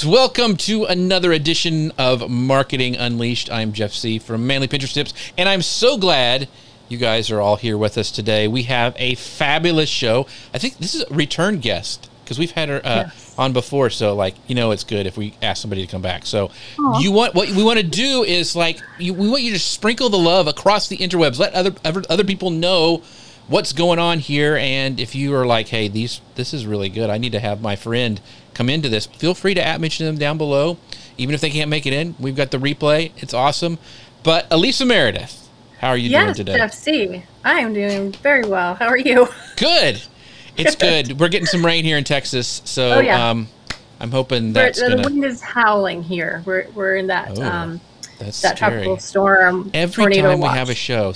Welcome to another edition of Marketing Unleashed. I'm Jeff C. from Manly Pinterest Tips, and I'm so glad you guys are all here with us today. We have a fabulous show. I think this is a return guest because we've had her on before, so it's good if we ask somebody to come back. So what we want to do is we want you to sprinkle the love across the interwebs. Let other people know what's going on here, and if you are like, hey, this is really good, I need to have my friend come into this, feel free to mention them down below. Even if they can't make it in, we've got the replay. It's awesome. But Elisa Meredith, how are you doing today? Yes, Jeff C. I am doing very well. How are you? Good. It's good. We're getting some rain here in Texas, so I'm hoping that's the wind is howling here. We're in that that tropical storm. Every tornado time watch. we have a show,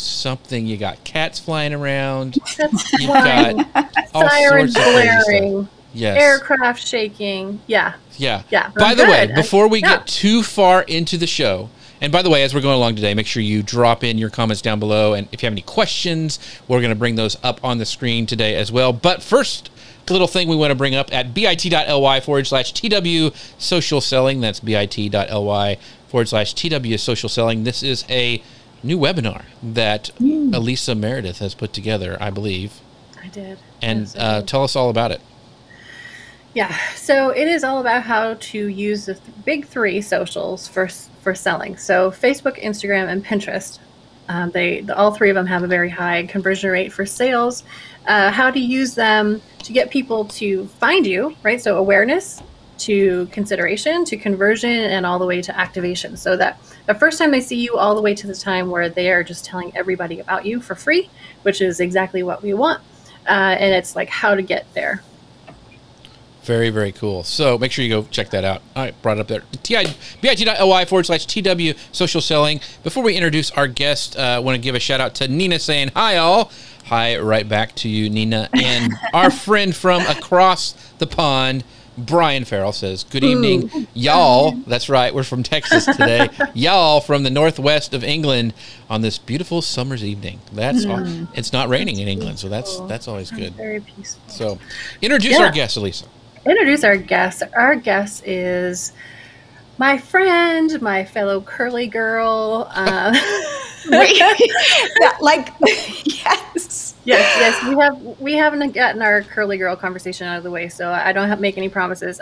you got cats flying around. You've got all sirens sorts of crazy blaring. stuff. Yes. Aircraft shaking. Yeah. By the way, before we get too far into the show, and by the way, as we're going along today, make sure you drop in your comments down below. And if you have any questions, we're going to bring those up on the screen today as well. But first, a little thing we want to bring up at bit.ly/TW social selling. That's bit.ly/TW social selling. This is a new webinar that Elisa Meredith has put together, I believe. I did. And tell us all about it. Yeah, so it is all about how to use the big three socials for selling. So Facebook, Instagram, and Pinterest. All three of them have a very high conversion rate for sales. How to use them to get people to find you, right? So awareness to consideration to conversion and all the way to activation. So that the first time they see you all the way to the time where they are just telling everybody about you for free, which is exactly what we want. And it's like how to get there. Very, very cool. So make sure you go check that out. All right, brought it up there. bit.ly/TW social selling. Before we introduce our guest, I want to give a shout out to Nina saying, hi, all. Hi, right back to you, Nina. And our friend from across the pond, Brian Farrell, says, good evening, y'all. That's right. We're from Texas today. Y'all from the northwest of England on this beautiful summer's evening. That's it's not raining in England, so that's always good. Very peaceful. So introduce our guest, Elisa. Introduce our guest. Our guest is my friend, my fellow curly girl. Yes. We haven't gotten our curly girl conversation out of the way, so I don't make any promises.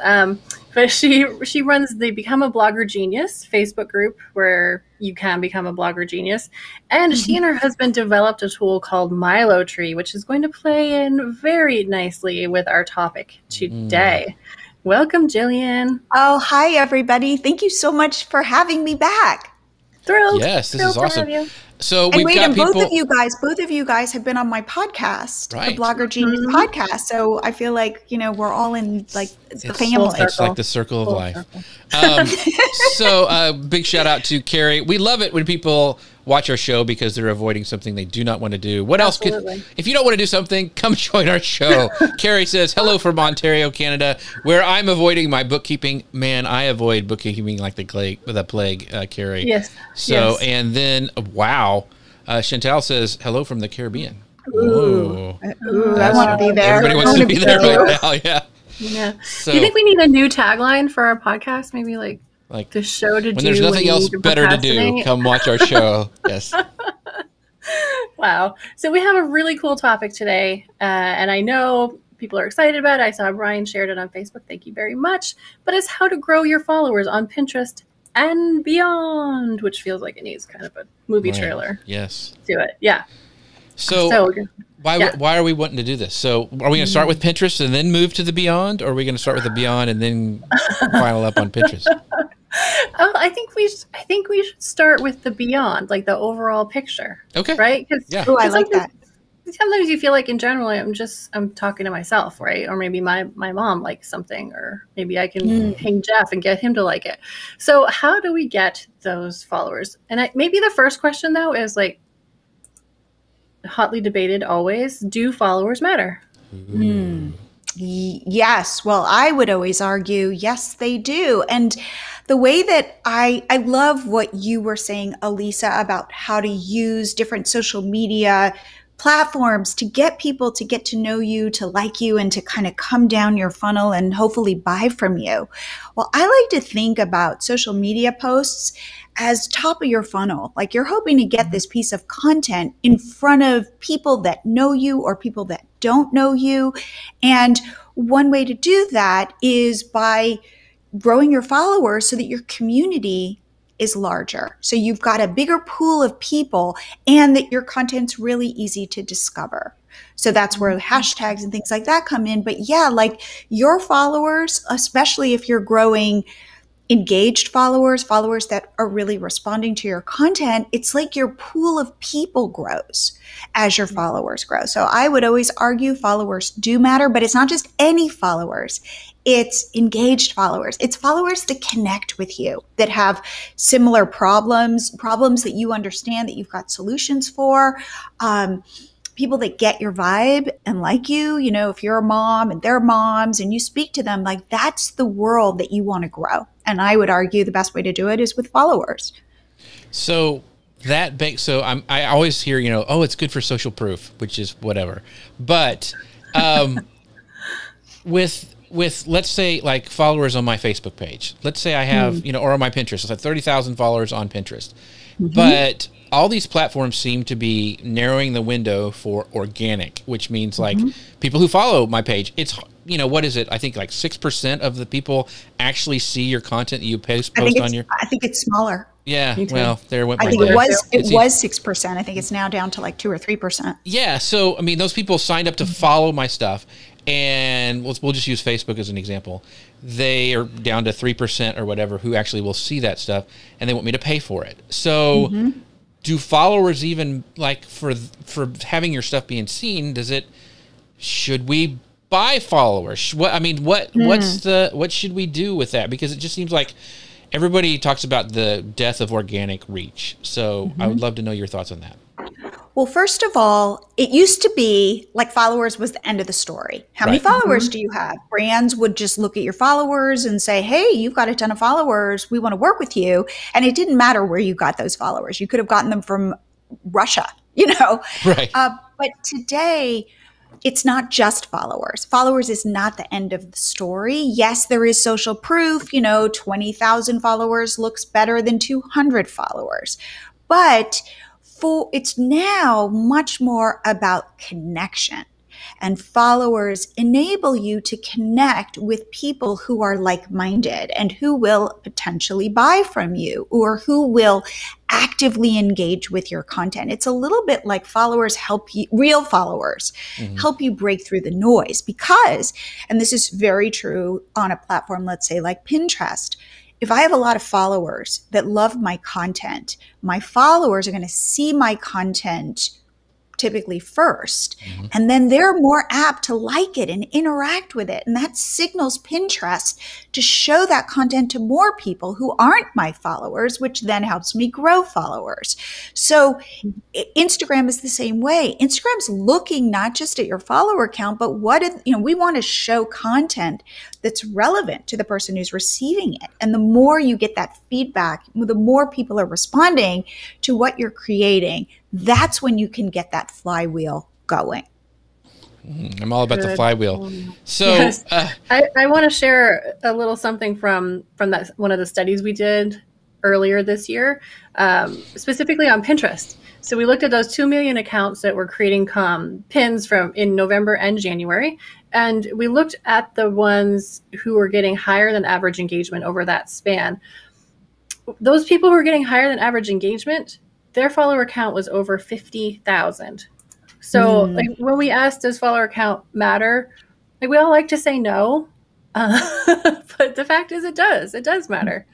But she runs the Become a Blogger Genius Facebook group where you can become a blogger genius. And she and her husband developed a tool called Milo Tree, which is going to play in very nicely with our topic today. Welcome, Jillian. Oh, hi, everybody. Thank you so much for having me back. Thrilled. Yes, this is awesome. To have you. So we've got people. Both of you guys have been on my podcast, right. the Blogger Genius podcast. So I feel like, we're all in the family. It's like the circle of life. So big shout out to Carrie. We love it when people watch our show because they're avoiding something they do not want to do. What else if you don't want to do something, come join our show. Carrie says, hello from Ontario, Canada, where I'm avoiding my bookkeeping. Man, I avoid bookkeeping like the plague, Carrie. Yes. So, and then, wow, Chantal says, hello from the Caribbean. Ooh, I want to be there. Everybody wants to be there right now, yeah. So, do you think we need a new tagline for our podcast? Maybe like the show to do when there's nothing else better to do, come watch our show. Yes. Wow. So we have a really cool topic today, and I know people are excited about it. I saw Brian shared it on Facebook. Thank you very much. But it's how to grow your followers on Pinterest and beyond, which feels like it needs kind of a movie trailer. Yes. To it. Yeah. So why are we wanting to do this? So are we going to start with Pinterest and then move to the beyond, or are we going to start with the beyond and then final up on Pinterest? I think we should start with the beyond, like the overall picture. Okay. Right? I like that. Sometimes you feel like in general I'm talking to myself, right? Or maybe my mom likes something, or maybe I can ping Jeff and get him to like it. So how do we get those followers? And maybe the first question though is hotly debated always, do followers matter? Yes. Well, I would always argue, yes, they do. And the way that I love what you were saying, Elisa, about how to use different social media platforms to get people to get to know you, to like you, and to kind of come down your funnel and hopefully buy from you. Well, I like to think about social media posts as top of your funnel. Like you're hoping to get this piece of content in front of people that know you or people that don't know you. And one way to do that is by growing your followers so that your community is larger. So you've got a bigger pool of people and that your content's really easy to discover. So that's where the hashtags and things like that come in. But yeah, like your followers, especially if you're growing engaged followers, followers that are really responding to your content, it's like your pool of people grows as your followers grow. So I would always argue followers do matter, but it's not just any followers. It's engaged followers. It's followers that connect with you, that have similar problems that you understand, that you've got solutions for. People that get your vibe and like you, you know, if you're a mom and they're moms and you speak to them, like that's the world that you want to grow. And I would argue the best way to do it is with followers. So I always hear, you know, oh, it's good for social proof, which is whatever. But with let's say like followers on my Facebook page, let's say I have, you know, or on my Pinterest, I have 30,000 followers on Pinterest, but all these platforms seem to be narrowing the window for organic, which means like people who follow my page, it's, you know, what is it? I think like 6% of the people actually see your content that you post on your. I think it's smaller. Yeah. Well, there went my I think it was 6%. I think it's now down to like 2 or 3%. Yeah. So, I mean, those people signed up to follow my stuff, and we'll just use Facebook as an example. They are down to 3% or whatever who actually will see that stuff, and they want me to pay for it. So do followers even, like, for having your stuff being seen, should we buy followers? What should we do with that? Because it just seems like everybody talks about the death of organic reach. So I would love to know your thoughts on that. Well, first of all, it used to be like followers was the end of the story. How many followers do you have? Brands would just look at your followers and say, hey, you've got a ton of followers. We want to work with you. And it didn't matter where you got those followers. You could have gotten them from Russia, you know? Right. But today, it's not just followers. Followers is not the end of the story. Yes, there is social proof. You know, 20,000 followers looks better than 200 followers. But it's now much more about connection. And followers enable you to connect with people who are like-minded and who will potentially buy from you or who will actively engage with your content. It's a little bit like followers help you, real followers help you break through the noise because, and this is very true on a platform, let's say like Pinterest, if I have a lot of followers that love my content, my followers are going to see my content typically first, and then they're more apt to like it and interact with it. And that signals Pinterest to show that content to more people who aren't my followers, which then helps me grow followers. So Instagram is the same way. Instagram's looking not just at your follower count, but we want to show content that's relevant to the person who's receiving it. And the more you get that feedback, the more people are responding to what you're creating, that's when you can get that flywheel going. I'm all about the flywheel. So yes. I want to share a little something from that one of the studies we did earlier this year, specifically on Pinterest. So we looked at those 2 million accounts that were creating pins in November and January. And we looked at the ones who were getting higher than average engagement over that span. Those people who were getting higher than average engagement, their follower count was over 50,000. So like when we asked, does follower count matter? Like we all like to say no, but the fact is it does matter.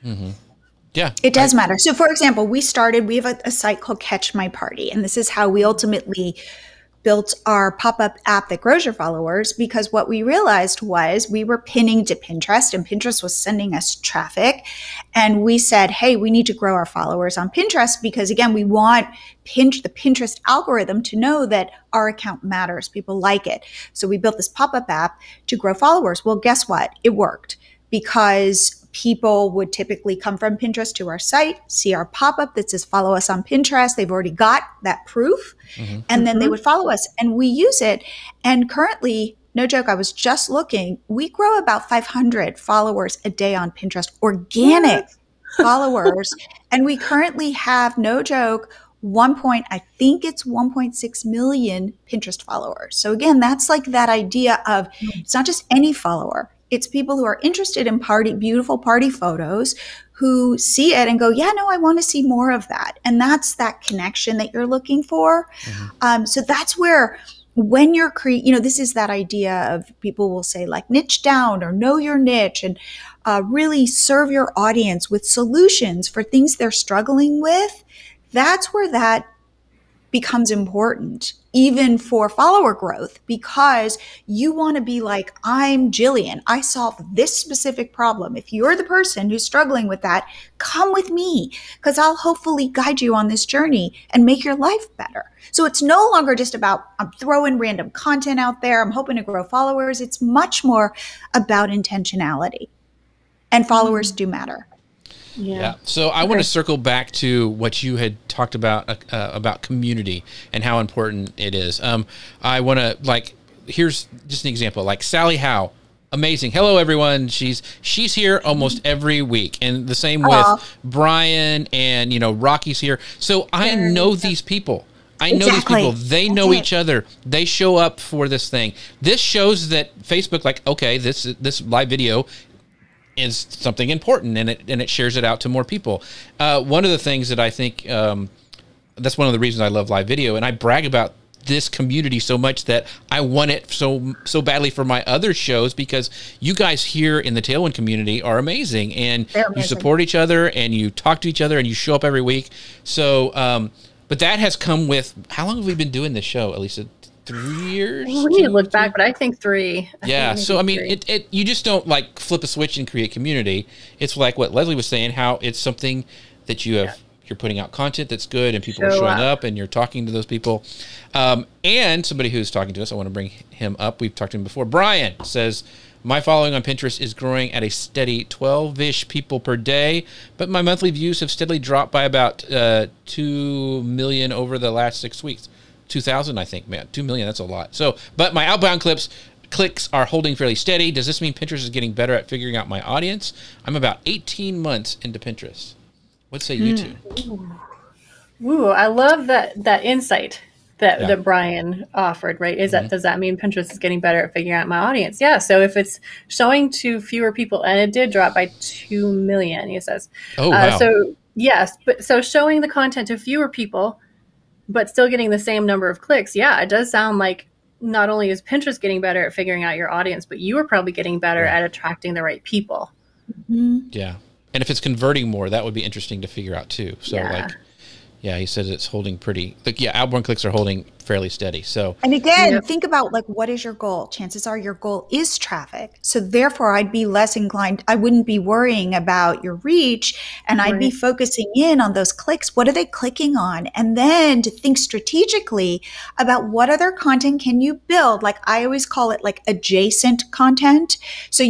Yeah, it does matter. So for example, we have a site called Catch My Party, and this is how we ultimately built our pop-up app that grows your followers, because what we realized was we were pinning to Pinterest and Pinterest was sending us traffic. And we said, hey, we need to grow our followers on Pinterest because, again, we want the Pinterest algorithm to know that our account matters. People like it. So we built this pop-up app to grow followers. Well, guess what? It worked because people would typically come from Pinterest to our site, see our pop-up that says follow us on Pinterest. They've already got that proof. And then they would follow us, and we use it. And currently, no joke, I was just looking, we grow about 500 followers a day on Pinterest, organic followers. And we currently have, no joke, I think it's 1.6 million Pinterest followers. So again, that's like that idea of it's not just any follower. It's people who are interested in beautiful party photos, who see it and go, yeah, no, I want to see more of that. And that's that connection that you're looking for. So that's where, when you're this is that idea of, people will say like niche down or know your niche, and really serve your audience with solutions for things they're struggling with. That's where that becomes important, even for follower growth, because you want to be like, I'm Jillian. I solve this specific problem. If you're the person who's struggling with that, come with me, because I'll hopefully guide you on this journey and make your life better. So it's no longer just about, I'm throwing random content out there, I'm hoping to grow followers. It's much more about intentionality, and followers do matter. Yeah. So I want to circle back to what you had talked about community and how important it is. I want to, here's just an example, like Sally Howe. Amazing. Hello, everyone. She's here almost every week. And the same with Brian, and, Rocky's here. So I know these people. I know these people. They know each other. They show up for this thing. This shows that Facebook, okay, this live video is something important, and it shares it out to more people. One of the things that I think, that's one of the reasons I love live video, and I brag about this community so much that I want it so badly for my other shows, because you guys here in the Tailwind community are amazing, and you support each other, and you talk to each other, and you show up every week. So, but that has come with, how long have we been doing this show, Elisa? 3 years? We need to look back, but I think 3. Yeah. So, I mean, you just don't flip a switch and create community. It's like what Leslie was saying, how it's something that you're putting out content that's good, and people are showing up, and you're talking to those people. And somebody who's talking to us, I want to bring him up. We've talked to him before. Brian says, my following on Pinterest is growing at a steady 12-ish people per day, but my monthly views have steadily dropped by about 2 million over the last 6 weeks. 2,000, I think, man. 2 million, that's a lot. So, but my outbound clicks are holding fairly steady. Does this mean Pinterest is getting better at figuring out my audience? I'm about 18 months into Pinterest. What say you two? Ooh, I love that insight that Brian offered, right? Does that mean Pinterest is getting better at figuring out my audience? Yeah. So if it's showing to fewer people, and it did drop by 2 million, he says. Oh, wow. So yes, but so showing the content to fewer people, but still getting the same number of clicks. Yeah, it does sound like not only is Pinterest getting better at figuring out your audience, but you are probably getting better at attracting the right people. Yeah. And if it's converting more, that would be interesting to figure out too. So he says it's holding pretty, outbound clicks are holding fairly steady. So, and again, think about what is your goal? Chances are your goal is traffic. So therefore I'd be less inclined. I wouldn't be worrying about your reach, and I'd be focusing in on those clicks. What are they clicking on? And then to think strategically about what other content can you build? I always call it adjacent content. So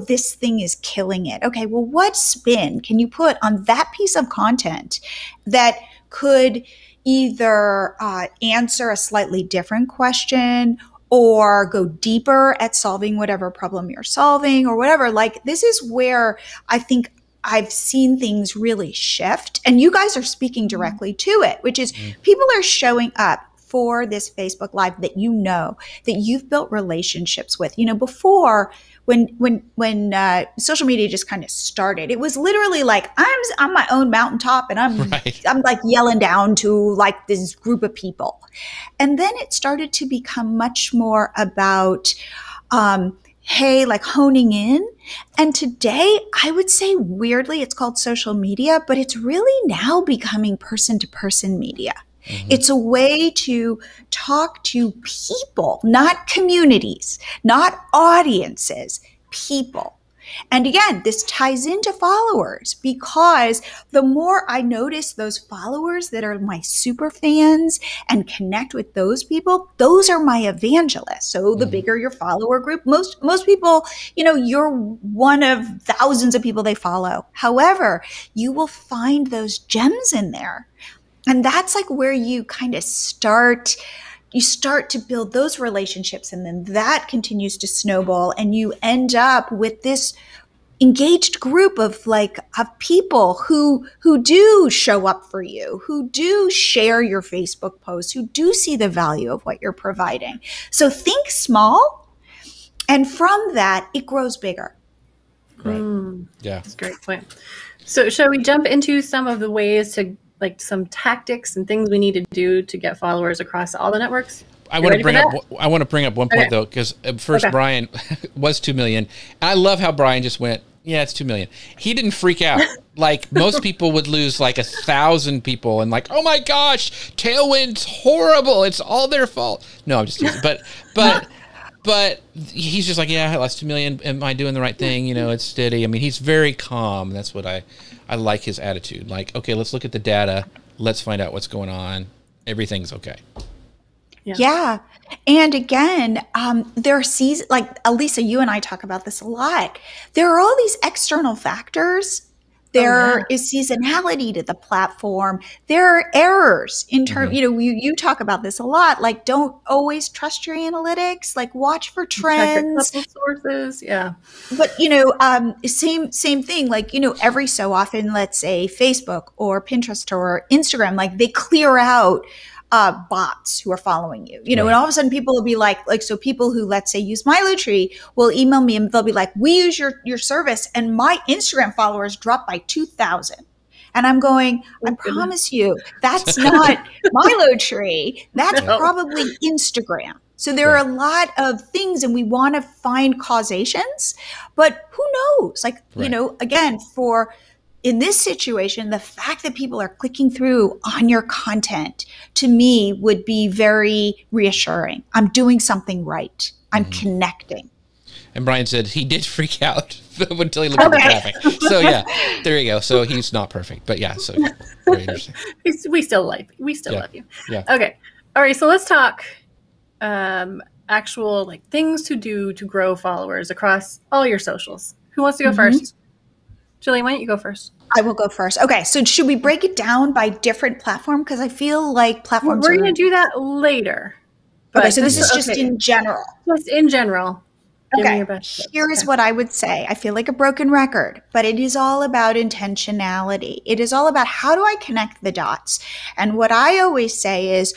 this thing is killing it. Okay, well, what spin can you put on that piece of content that could either answer a slightly different question or go deeper at solving whatever problem you're solving or whatever? This is where I think I've seen things really shift, and you guys are speaking directly to it, which is people are showing up for this Facebook Live that that you've built relationships with. Before, when social media just kind of started, it was literally I'm on my own mountaintop, and I'm yelling down to this group of people. And then it started to become much more about honing in. And today, I would say weirdly, it's called social media, but it's really now becoming person-to-person media. It's a way to talk to people, not communities, not audiences, people. And again, this ties into followers because the more I notice those followers that are my super fans and connect with those people, those are my evangelists. So the bigger your follower group, most people, you're one of thousands of people they follow. However, you will find those gems in there. And that's like where you kind of start to build those relationships, and then that continues to snowball, and you end up with this engaged group of people who do show up for you, who do share your Facebook posts, who do see the value of what you're providing. So think small, and from that it grows bigger. Right. Yeah. That's a great point. So shall we jump into some of the ways to, like, some tactics and things we need to do to get followers across all the networks? I want to bring up one point, though, because first Brian was 2 million. And I love how Brian just went, yeah, it's 2 million. He didn't freak out. Like most people would lose like 1,000 people and like, oh my gosh, Tailwind's horrible. It's all their fault. No, I'm just kidding. But he's just like, yeah, I lost 2 million. Am I doing the right thing? It's steady. I mean, he's very calm. That's what I like, his attitude. Like, okay, let's look at the data. Let's find out what's going on. Everything's okay. Yeah. And again, there are like Elisa, you and I talk about this a lot. There are all these external factors. There is seasonality to the platform. There are errors in terms, you talk about this a lot. Like, don't always trust your analytics. Like, watch for trends. Check a couple sources. Yeah. But, same thing. Like, every so often, let's say Facebook or Pinterest or Instagram, like they clear out bots who are following you, and all of a sudden people will be like, so people who, let's say, use MiloTree will email me and they'll be like, we use your service and my Instagram followers dropped by 2,000. And I'm going, I promise you, that's not MiloTree. That's probably Instagram. So there are a lot of things, and we want to find causations, but who knows? Like, again, in this situation, the fact that people are clicking through on your content, to me, would be very reassuring. I'm doing something right. I'm connecting. And Brian said he did freak out until he looked at the traffic. So yeah, there you go. So he's not perfect, but yeah, so very interesting. We still love you. Yeah. Okay. All right. So let's talk actual things to do to grow followers across all your socials. Who wants to go first? Jillian, why don't you go first? I will go first. Okay, so should we break it down by different platform? Because I feel like platforms We're going to do that later. Okay, so this is just in general. Just in general. Give me Okay, your best. here is what I would say. I feel like a broken record, but it is all about intentionality. It is all about, how do I connect the dots? And what I always say is,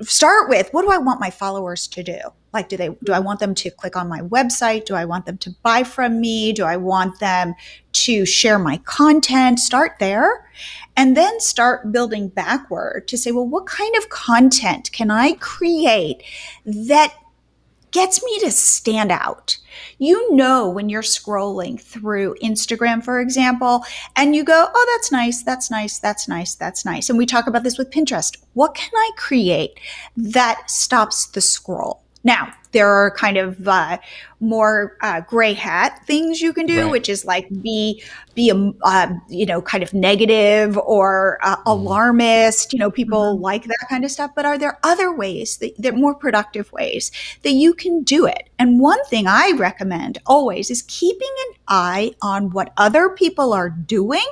start with, what do I want my followers to do? Like, do I want them to click on my website? Do I want them to buy from me? Do I want them to share my content? Start there, and then start building backward to say, well, what kind of content can I create that gets me to stand out? When you're scrolling through Instagram, for example, and you go, oh, that's nice, that's nice, that's nice, that's nice. And we talk about this with Pinterest. What can I create that stops the scroll? Now, there are kind of more gray hat things you can do, which is like be kind of negative or alarmist. People like that kind of stuff. But are there other ways that more productive ways that you can do it? And one thing I recommend always is keeping an eye on what other people are doing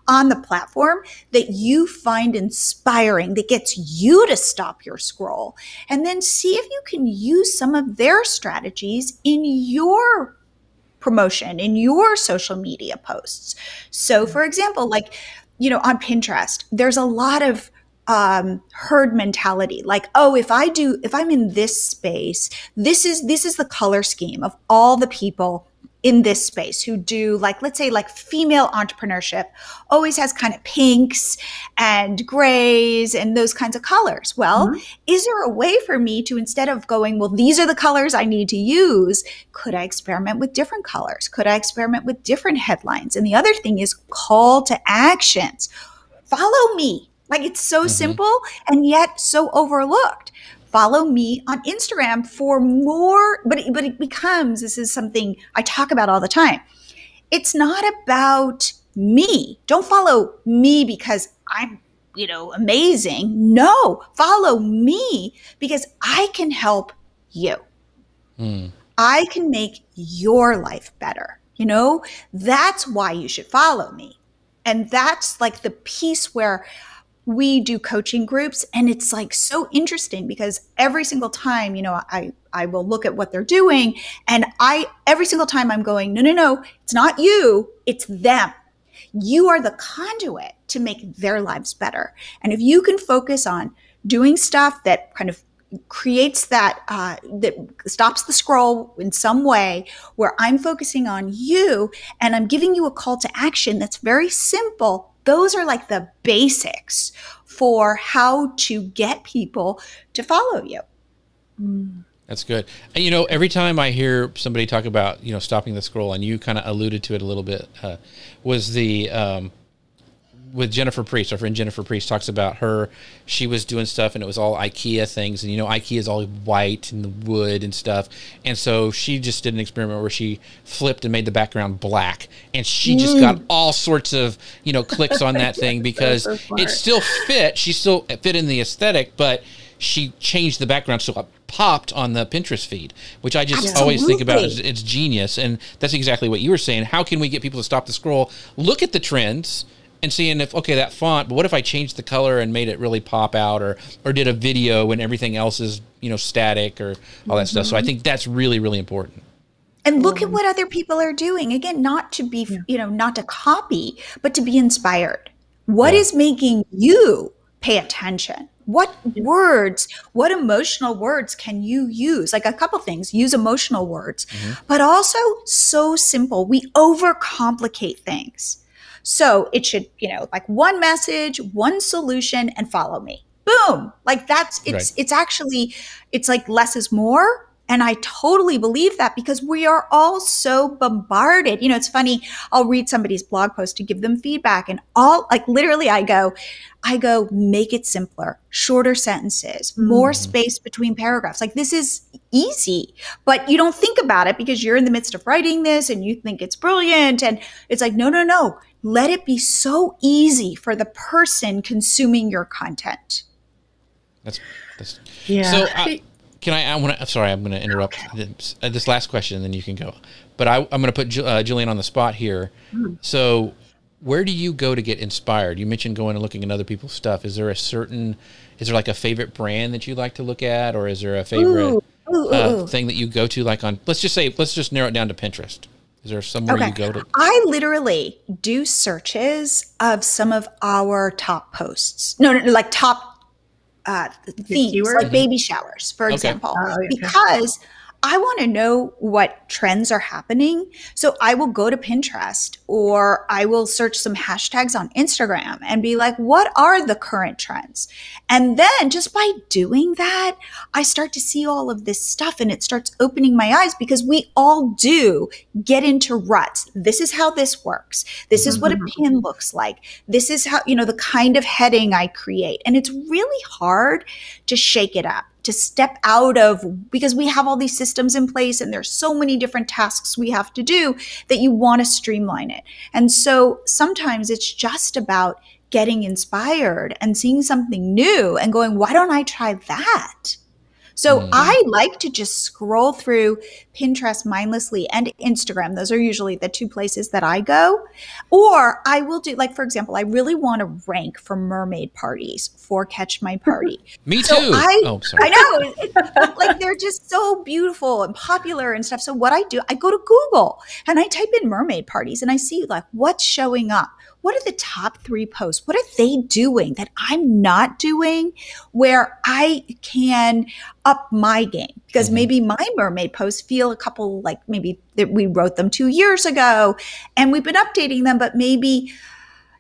on the platform that you find inspiring, that gets you to stop your scroll, and then see if you can use some of their strategies in your promotion, in your social media posts. So for example, on Pinterest, there's a lot of herd mentality. Like, oh, if I'm in this space, this is the color scheme of all the people in this space who do, let's say female entrepreneurship always has kind of pinks and grays and those kinds of colors. Well, is there a way for me to, instead of going, well, these are the colors I need to use, could I experiment with different colors? Could I experiment with different headlines? And the other thing is call to actions. Follow me. It's so simple and yet so overlooked. follow me on Instagram for more, but it becomes, this is something I talk about all the time. It's not about me. Don't follow me because I'm, amazing. No, follow me because I can help you. I can make your life better. That's why you should follow me. And that's like the piece where we do coaching groups, and it's like so interesting because every single time, I will look at what they're doing, and every single time I'm going, no, it's not you, it's them. You are the conduit to make their lives better. And if you can focus on doing stuff that kind of creates that stops the scroll in some way, where I'm focusing on you and I'm giving you a call to action that's very simple. Those are like the basics for how to get people to follow you. That's good. And, every time I hear somebody talk about, stopping the scroll, and you kind of alluded to it a little bit, was with Jennifer Priest. Our friend Jennifer Priest talks about she was doing stuff and it was all IKEA things. And, IKEA is all white and the wood and stuff. And so she just did an experiment where she flipped and made the background black. And she just got all sorts of, clicks on that thing because it still fit. She still fit in the aesthetic, but she changed the background so it popped on the Pinterest feed, which I just always think about as it's genius. And that's exactly what you were saying. How can we get people to stop the scroll, look at the trends, and seeing if, okay, that font, but what if I changed the color and made it really pop out, or did a video when everything else is, static, or all that stuff. So I think that's really, really important. And look at what other people are doing. Again, not to be, not to copy, but to be inspired. What is making you pay attention? What words, what emotional words can you use? Like a couple things, use emotional words, but also so simple. We overcomplicate things. So it should, like one message, one solution, and follow me. Boom. Like it's actually, it's like less is more. And I totally believe that because we are all so bombarded. It's funny. I'll read somebody's blog post to give them feedback, and literally I go, make it simpler, shorter sentences, more space between paragraphs. Like, this is easy, but you don't think about it because you're in the midst of writing this and you think it's brilliant. And it's like, no. Let it be so easy for the person consuming your content. That's So I'm going to interrupt this last question, and then you can go. But I'm going to put Jillian on the spot here. So where do you go to get inspired? You mentioned going and looking at other people's stuff. Is there like a favorite brand that you like to look at, or is there a favorite thing that you go to, like on, let's just narrow it down to Pinterest. Is there somewhere you go to? I literally do searches of some of our top posts. No, like top themes, like baby showers, for example, because I want to know what trends are happening. So I will go to Pinterest, or I will search some hashtags on Instagram and be like, what are the current trends? And then just by doing that, I start to see all of this stuff, and it starts opening my eyes, because we all do get into ruts. This is how this works. This is what a pin looks like. This is how, the kind of heading I create. And it's really hard to shake it up, to step out of, because we have all these systems in place and there's so many different tasks we have to do that you want to streamline it. And so sometimes it's just about getting inspired and seeing something new and going, why don't I try that? So I like to just scroll through Pinterest mindlessly, and Instagram. Those are usually the two places that I go. Or I will do, like, for example, I really want to rank for mermaid parties for Catch My Party. Me too. I know. Like, they're just so beautiful and popular and stuff. So what I do, I go to Google and I type in mermaid parties, and I see like what's showing up. What are the top 3 posts? What are they doing that I'm not doing, where I can up my game? Because maybe my mermaid posts feel a couple, like maybe that we wrote them 2 years ago and we've been updating them, but maybe,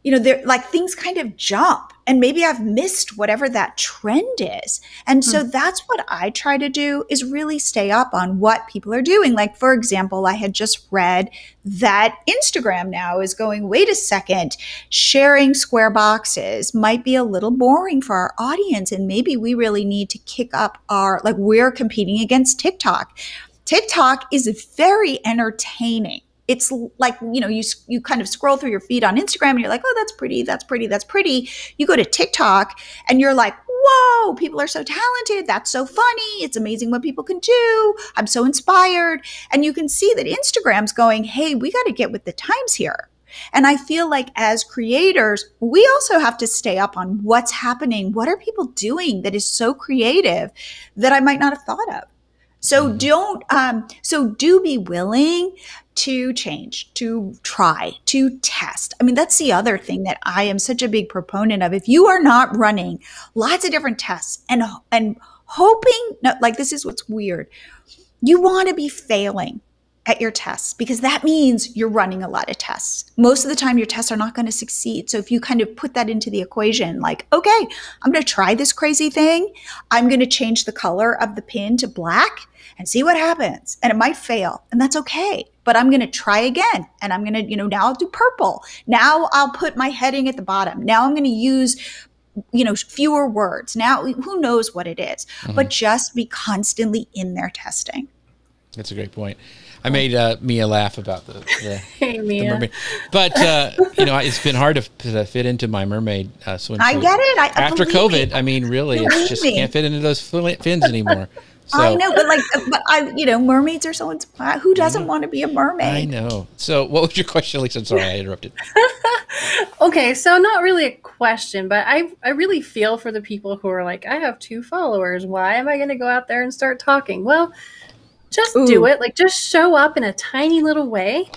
they're like things kind of jump and maybe I've missed whatever that trend is. And so that's what I try to do, is really stay up on what people are doing. Like, for example, I had just read that Instagram now is going, wait a second, sharing square boxes might be a little boring for our audience. And maybe we really need to kick up like we're competing against TikTok. TikTok is very entertaining. It's like, you kind of scroll through your feed on Instagram and you're like, oh, that's pretty, that's pretty, that's pretty. You go to TikTok and you're like, whoa, people are so talented. That's so funny. It's amazing what people can do. I'm so inspired. And you can see that Instagram's going, hey, we got to get with the times here. And I feel like as creators, we also have to stay up on what's happening. What are people doing that is so creative that I might not have thought of? So do be willing to change, to try, to test. I mean, that's the other thing that I am such a big proponent of. If you are not running lots of different tests and hoping, no, like this is what's weird. You want to be failing at your tests, because that means you're running a lot of tests. Most of the time your tests are not going to succeed. So if you kind of put that into the equation, like, okay, I'm going to try this crazy thing. I'm going to change the color of the pin to black and see what happens. And it might fail, and that's okay. But I'm going to try again. And I'm going to, now I'll do purple. Now I'll put my heading at the bottom. Now I'm going to use fewer words. Now, who knows what it is, but just be constantly in there testing. That's a great point. I made Mia laugh about the hey, Mia. The mermaid, but it's been hard to fit into my mermaid swimsuit. I get it. After COVID, I mean, really, it's just can't fit into those fins anymore. So, I know, but mermaids are so inspired. Who doesn't want to be a mermaid? I know. So, what was your question, Lisa? I'm sorry, I interrupted. Okay, so not really a question, but I really feel for the people who are like, I have 2 followers. Why am I going to go out there and start talking? Well, just do it. Like, just show up in a tiny little way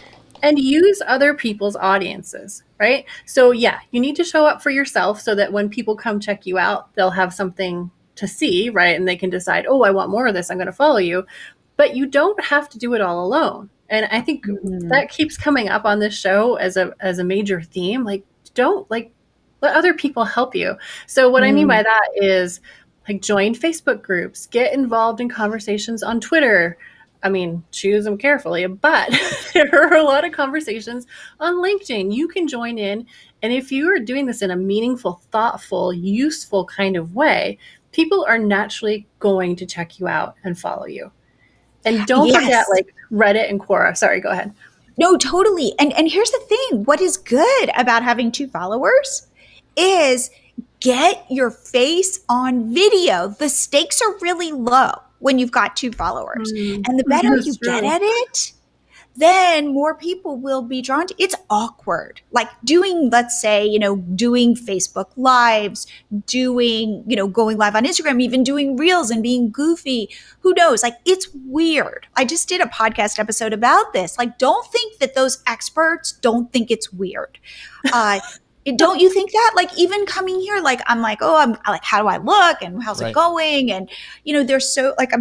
and use other people's audiences, right? So yeah, you need to show up for yourself so that when people come check you out, they'll have something to see, right? And they can decide, oh, I want more of this. I'm going to follow you. But you don't have to do it all alone. And I think that keeps coming up on this show as a major theme. Like, don't let other people help you. So what I mean by that is, like, join Facebook groups, get involved in conversations on Twitter. I mean, choose them carefully, but there are a lot of conversations on LinkedIn. You can join in. And if you are doing this in a meaningful, thoughtful, useful kind of way, people are naturally going to check you out and follow you. And don't forget, like, Reddit and Quora. Sorry, go ahead. No, totally. And here's the thing. What is good about having 2 followers is get your face on video. The stakes are really low when you've got 2 followers. And the better you get at it, then more people will be drawn to. It's awkward. Like doing, let's say, doing Facebook lives, doing, going live on Instagram, even doing reels and being goofy. Who knows? Like, it's weird. I just did a podcast episode about this. Like, don't think that those experts don't think it's weird. Don't you think that? Like, even coming here, like, I'm like, oh, I'm like, how do I look and how's it going? And, they're so like,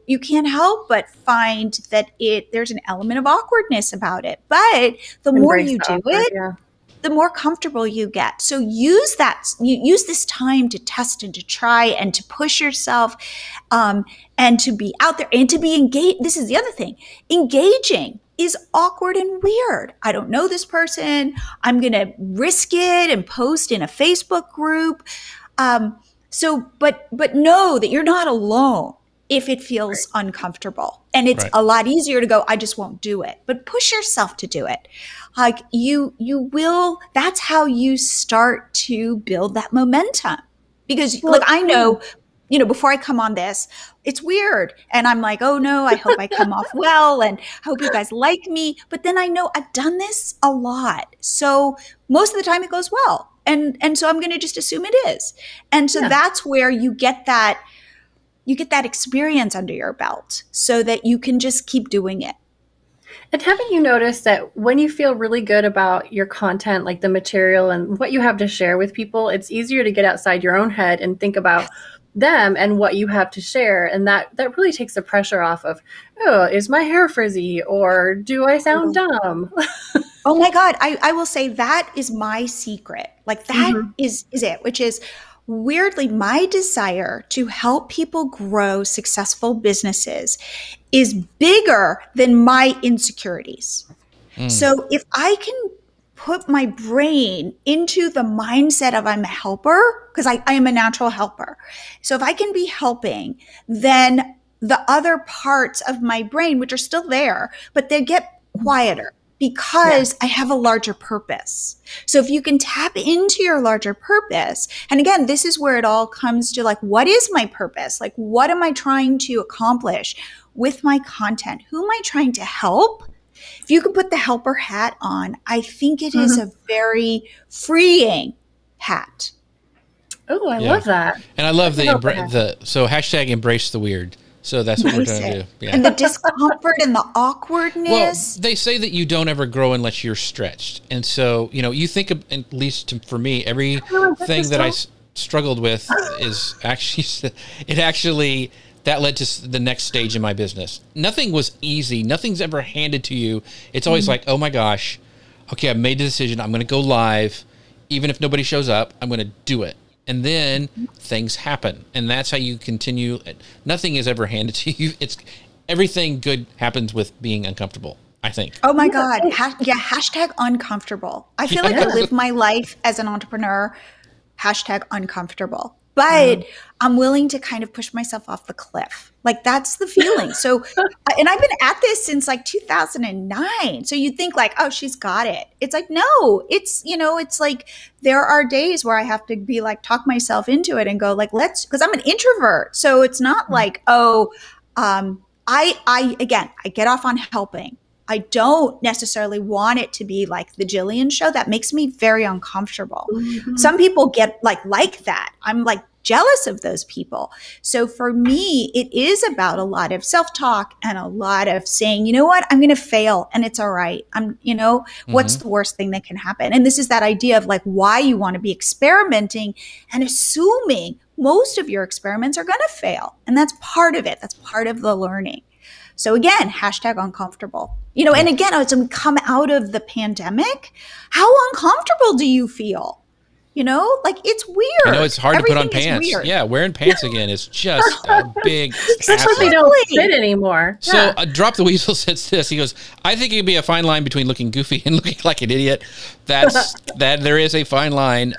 you can't help but find that there's an element of awkwardness about it. But the more you do it, the more comfortable you get. So use this time to test and to try and to push yourself, and to be out there and to be engaged. This is the other thing. Engaging is awkward and weird. I don't know this person. I'm going to risk it and post in a Facebook group. But know that you're not alone if it feels uncomfortable. And it's a lot easier to go, I just won't do it. But push yourself to do it. Like you will, that's how you start to build that momentum. Because look, I know, before I come on this, it's weird. And I'm like, oh no, I hope I come off well. And I hope you guys like me. But then I know I've done this a lot. So most of the time it goes well. And so I'm going to just assume it is. And so that's where you get that experience under your belt so that you can just keep doing it. And haven't you noticed that when you feel really good about your content, like the material and what you have to share with people, it's easier to get outside your own head and think about them and what you have to share. And that really takes the pressure off of, oh, is my hair frizzy or do I sound dumb? Oh my God. I will say that is my secret. Like that is it, which is weirdly my desire to help people grow successful businesses is bigger than my insecurities. So if I can put my brain into the mindset of I'm a helper, because I am a natural helper. So if I can be helping, then the other parts of my brain, which are still there, but they get quieter because I have a larger purpose. So if you can tap into your larger purpose, and again, this is where it all comes to like, what is my purpose? Like, what am I trying to accomplish with my content? Who am I trying to help? If you can put the helper hat on, I think it is a very freeing hat. Oh, I love that. And I love so hashtag embrace the weird. So that's what we're going to do. Yeah. And the discomfort and the awkwardness. Well, they say that you don't ever grow unless you're stretched. And so, you know, you think of, at least for me, everything that I struggled with is actually, that led to the next stage in my business. Nothing was easy. Nothing's ever handed to you. It's always like, oh my gosh, okay, I've made the decision. I'm going to go live. Even if nobody shows up, I'm going to do it. And then things happen. And that's how you continue. Nothing is ever handed to you. It's everything good happens with being uncomfortable, I think. Oh my God. Hashtag uncomfortable. I feel like I live my life as an entrepreneur, hashtag uncomfortable. But I'm willing to kind of push myself off the cliff. Like that's the feeling. So, and I've been at this since like 2009. So you'd think like, oh, she's got it. It's like, no, it's, you know, it's like there are days where I have to be like, talk myself into it and go like, because I'm an introvert. So it's not like, oh, I get off on helping. I don't necessarily want it to be like the Jillian show. That makes me very uncomfortable. Some people get like that. I'm like jealous of those people. So for me, it is about a lot of self-talk and a lot of saying, you know what, I'm going to fail and it's all right. What's the worst thing that can happen? And this is that idea of like why you want to be experimenting and assuming most of your experiments are going to fail. And that's part of it. That's part of the learning. So again, hashtag uncomfortable. You know, and again, as we come out of the pandemic, how uncomfortable do you feel? You know, like it's weird. I know it's hard to put on pants. Yeah, wearing pants again is just a big especially they don't fit anymore. So Drop the Weasel says this. He goes, I think it could be a fine line between looking goofy and looking like an idiot. That there is a fine line.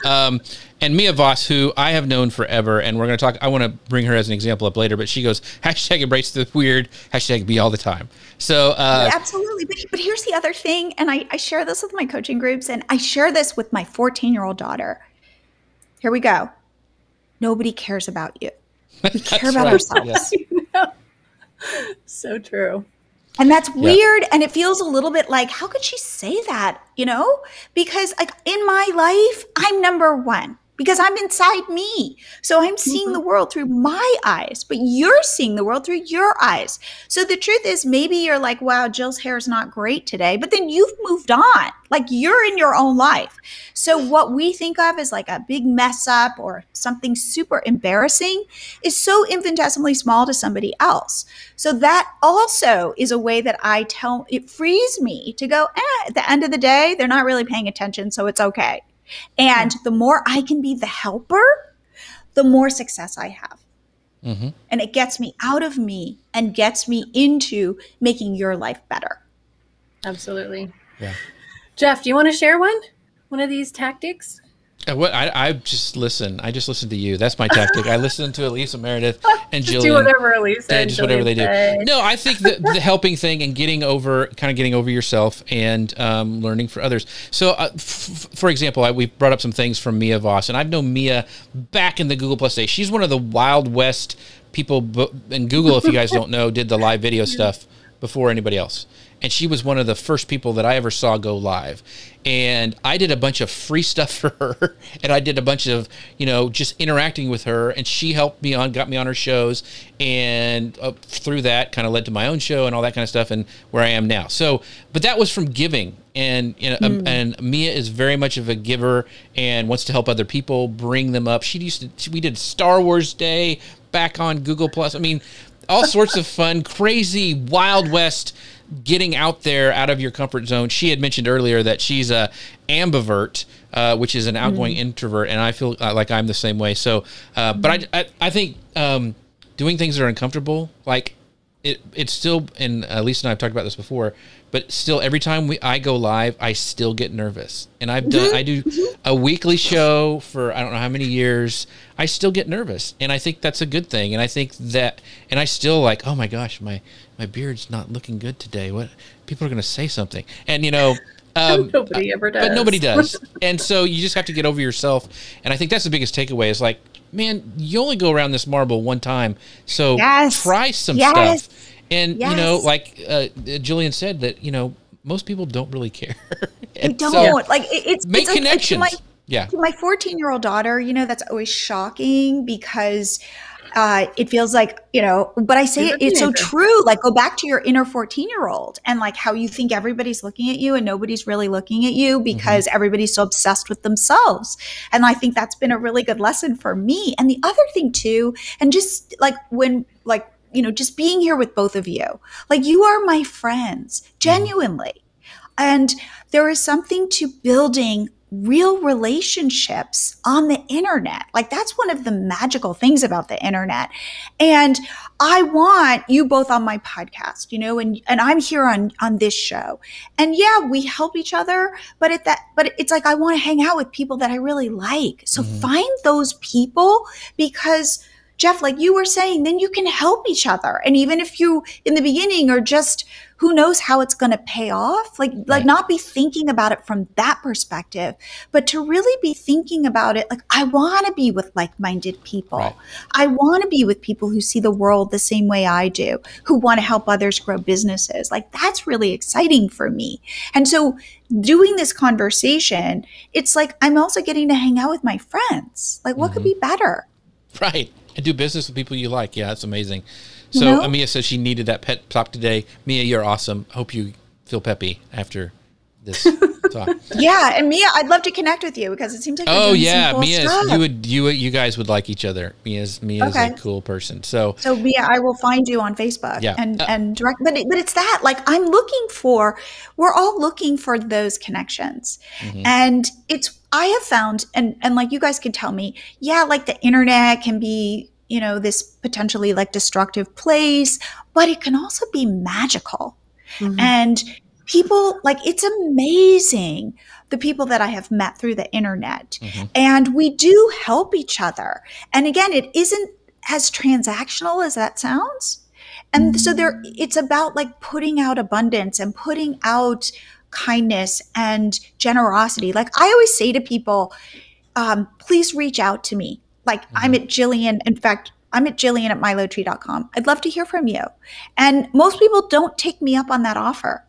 And Mia Voss, who I have known forever, and we're going to talk, I want to bring her as an example up later, but she goes, hashtag embrace the weird, hashtag be all the time. So absolutely. But here's the other thing, and I share this with my coaching groups, and I share this with my 14-year-old daughter. Here we go. Nobody cares about you. We care about ourselves. Yeah. So true. And that's weird. And it feels a little bit like, how could she say that? You know, because like in my life, I'm number one because I'm inside me. So I'm seeing the world through my eyes, but you're seeing the world through your eyes. So the truth is maybe you're like, wow, Jill's hair is not great today, but then you've moved on. Like you're in your own life. So what we think of as like a big mess up or something super embarrassing is so infinitesimally small to somebody else. So that also is a way that it frees me to go, at the end of the day, they're not really paying attention, so it's okay. And the more I can be the helper, the more success I have. And it gets me out of me and gets me into making your life better. Absolutely. Yeah. Jeff, do you want to share one of these tactics? I just listen. I just listen to you. That's my tactic. I listen to Elisa Meredith and Jillian. Do whatever Elisa and just whatever they do. No, I think the helping thing and getting over yourself and learning for others. So, for example, we brought up some things from Mia Voss, and I've known Mia back in the Google Plus days. She's one of the Wild West people, and Google, if you guys don't know, did the live video stuff before anybody else. And she was one of the first people that I ever saw go live. And I did a bunch of free stuff for her. And I did a bunch of, just interacting with her. And she helped me got me on her shows. And through that kind of led to my own show and all that kind of stuff and where I am now. So, but that was from giving. And, and Mia is very much of a giver and wants to help other people, bring them up. We did Star Wars Day back on Google Plus. I mean, all sorts of fun, crazy, Wild West, getting out there, out of your comfort zone. She had mentioned earlier that she's a ambivert, which is an outgoing introvert, and I feel like I'm the same way. So, but I think doing things that are uncomfortable, like it's still, and Lisa and I have talked about this before, but still, every time I go live, I still get nervous. And I do a weekly show for I don't know how many years. I still get nervous, and I think that's a good thing. And I think that, and I still like, oh my gosh, my beard's not looking good today. What, people are going to say something, and nobody ever does. But nobody does. And so you just have to get over yourself. And I think that's the biggest takeaway is like, man, you only go around this marble one time. So try some stuff. And, like Jillian said that, most people don't really care. They don't. So, like it's make like, connections. To my 14-year-old daughter, that's always shocking because it feels like, but I say it's so true. Like, go back to your inner 14-year-old and like how you think everybody's looking at you and nobody's really looking at you because everybody's so obsessed with themselves. And I think that's been a really good lesson for me. And the other thing too, and just like just being here with both of you, like you are my friends, genuinely. And there is something to building real relationships on the internet. Like that's one of the magical things about the internet. And I want you both on my podcast, and I'm here on this show. And yeah, we help each other, but it's like I want to hang out with people that I really like. So find those people, because Jeff, like you were saying, then you can help each other. And even if you in the beginning are just, who knows how it's going to pay off, like not be thinking about it from that perspective, but to really be thinking about it. Like, I want to be with like-minded people. Right. I want to be with people who see the world the same way I do, who want to help others grow businesses. Like that's really exciting for me. And so doing this conversation, it's like, I'm also getting to hang out with my friends. Like what could be better? Right. And do business with people you like. Yeah, that's amazing. So Amia says she needed that pep talk today. Mia, you're awesome. Hope you feel peppy after this talk. Yeah, and Mia, I'd love to connect with you because it seems like you're doing some cool stuff. You guys would like each other. Mia's a cool person. So Mia, I will find you on Facebook and direct. But it's that, like, we're all looking for those connections, and I have found, and like you guys can tell me, like the internet can be, this potentially like destructive place, but it can also be magical. And people, like, it's amazing the people that I have met through the internet, and we do help each other. And again, it isn't as transactional as that sounds. And so it's about like putting out abundance and putting out kindness and generosity. Like I always say to people, please reach out to me. Like I'm at Jillian. In fact, I'm at Jillian at milotree.com. I'd love to hear from you. And most people don't take me up on that offer.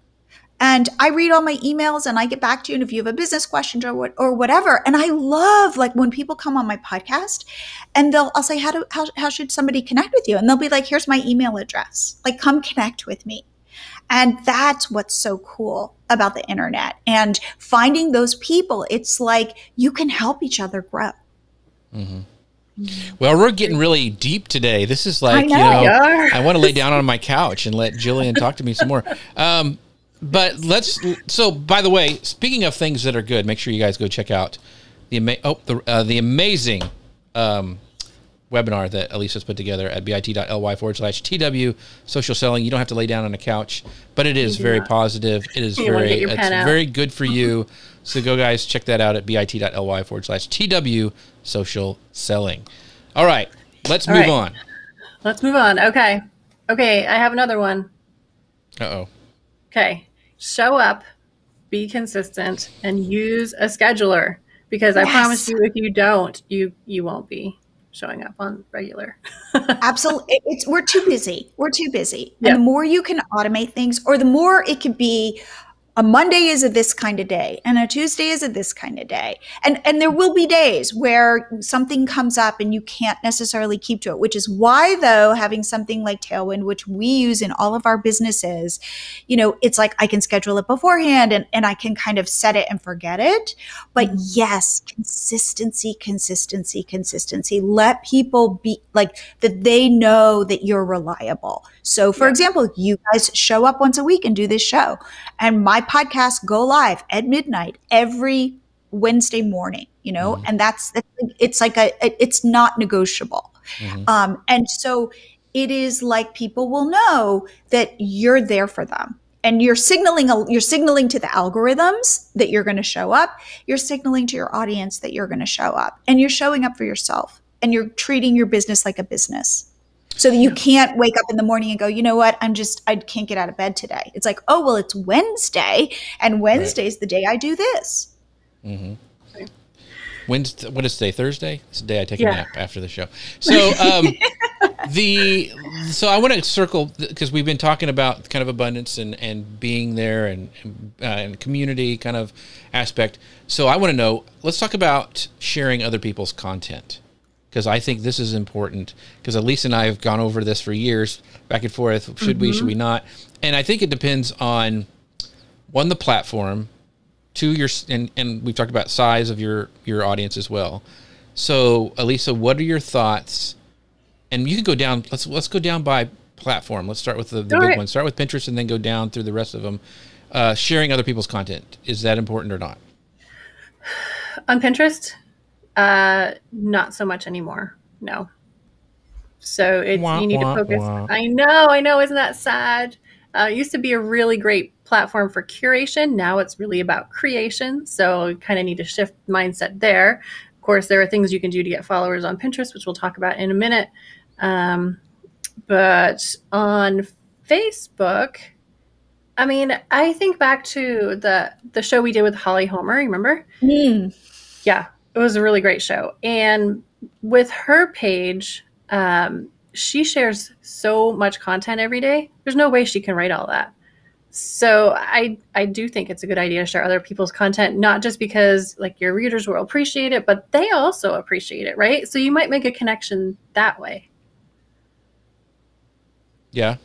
And I read all my emails and I get back to you. And if you have a business question or whatever, and I love like when people come on my podcast and I'll say, how should somebody connect with you? And they'll be like, here's my email address. Like, come connect with me. And that's what's so cool about the internet and finding those people. It's like you can help each other grow. Well, we're getting really deep today. This is like, I want to lay down on my couch and let Jillian talk to me some more. But so by the way, speaking of things that are good, make sure you guys go check out the amazing webinar that Elisa's put together at bit.ly/TW social selling. You don't have to lay down on a couch, but it is very positive. It is very good for you. So go guys, check that out at bit.ly/TW social selling. All right, let's move on. Let's move on. Okay, I have another one. Okay, show up, be consistent, and use a scheduler, because I promise you, if you don't, you won't be showing up on regular. Absolutely. We're too busy. And the more you can automate things, or the more it could be a Monday is a this kind of day and a Tuesday is a this kind of day. And there will be days where something comes up and you can't necessarily keep to it, which is why, though, having something like Tailwind, which we use in all of our businesses, it's like I can schedule it beforehand and I can kind of set it and forget it. But yes, consistency. Let people be like that. They know that you're reliable. So for example, you guys show up once a week and do this show, and my podcasts go live at midnight every Wednesday morning, and it's not negotiable. And so it is like people will know that you're there for them. And you're signaling to the algorithms that you're going to show up. You're signaling to your audience that you're going to show up, and you're showing up for yourself, and you're treating your business like a business. So that you can't wake up in the morning and go, you know what, I can't get out of bed today. It's like, oh, well, it's Wednesday, and Wednesday's the day I do this. Mm-hmm. Wednesday, what is today? Thursday? It's the day I take a nap after the show. So so I want to circle, because we've been talking about kind of abundance and being there and community kind of aspect. So I want to know, let's talk about sharing other people's content, because I think this is important, because Elisa and I have gone over this for years, back and forth. Should we, should we not? And I think it depends on, one, the platform, two, and we've talked about size of your audience as well. So Elisa, what are your thoughts? And you can go down, let's go down by platform. Let's start with the big one. Start with Pinterest and then go down through the rest of them. Sharing other people's content, is that important or not? On Pinterest, not so much anymore. No. So you need to focus. I know. Isn't that sad? It used to be a really great platform for curation. Now it's really about creation. So you kind of need to shift mindset there. Of course, there are things you can do to get followers on Pinterest, which we'll talk about in a minute. But on Facebook, I mean, I think back to the show we did with Holly Homer, remember? Yeah, it was a really great show. And with her page, she shares so much content every day. There's no way she can write all that. So I do think it's a good idea to share other people's content, not just because like your readers will appreciate it, but they also appreciate it, right? So you might make a connection that way. Yeah.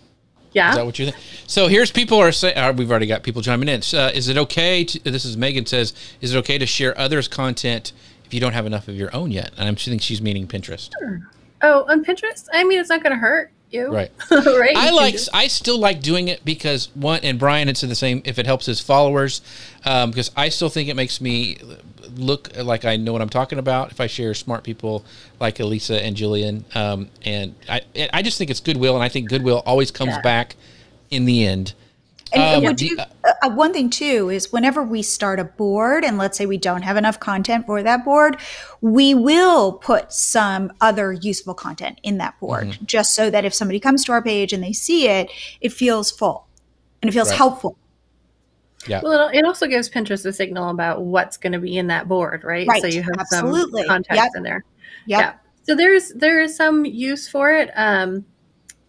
Yeah. Is that what you think? So here's people are saying, we've already got people chiming in. Is it okay this is Megan says, is it okay to share others' content if you don't have enough of your own yet? And I think she's meaning Pinterest. Sure. Oh, on Pinterest? I mean, it's not going to hurt you. Right. Right. I still like doing it because and Brian had said the same, if it helps his followers, because I still think it makes me look like I know what I'm talking about if I share smart people like Elisa and Jillian. And I just think it's goodwill, and I think goodwill always comes back in the end. And one thing too is whenever we start a board, and let's say we don't have enough content for that board, we will put some other useful content in that board, just so that if somebody comes to our page and they see it, it feels full and it feels helpful. Yeah. Well, it also gives Pinterest a signal about what's going to be in that board, right? So you have some context in there. Yeah. So there is some use for it. On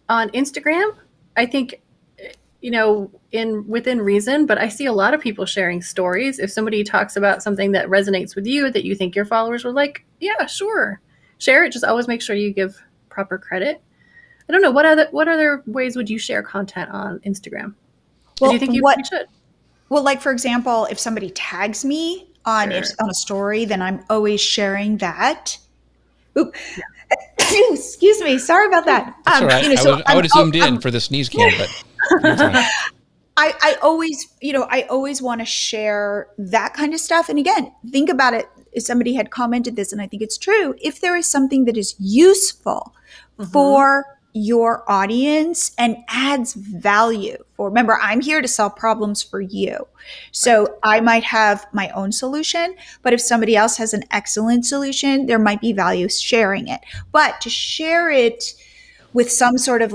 Instagram, I think, within reason, but I see a lot of people sharing stories. If somebody talks about something that resonates with you, that you think your followers will like, yeah, sure, share it. Just always make sure you give proper credit. I don't know, what other ways would you share content on Instagram? Well, do you think you should? Well, like for example, if somebody tags me on a story, then I'm always sharing that. Oop. Excuse me. Sorry about that. That's all right. I would have zoomed in for the sneeze cam, but I always want to share that kind of stuff. And again, think about it. If somebody had commented this, and I think it's true, if there is something that is useful for your audience and adds value remember, I'm here to solve problems for you. So I might have my own solution, but if somebody else has an excellent solution, there might be value sharing it. But to share it with some sort of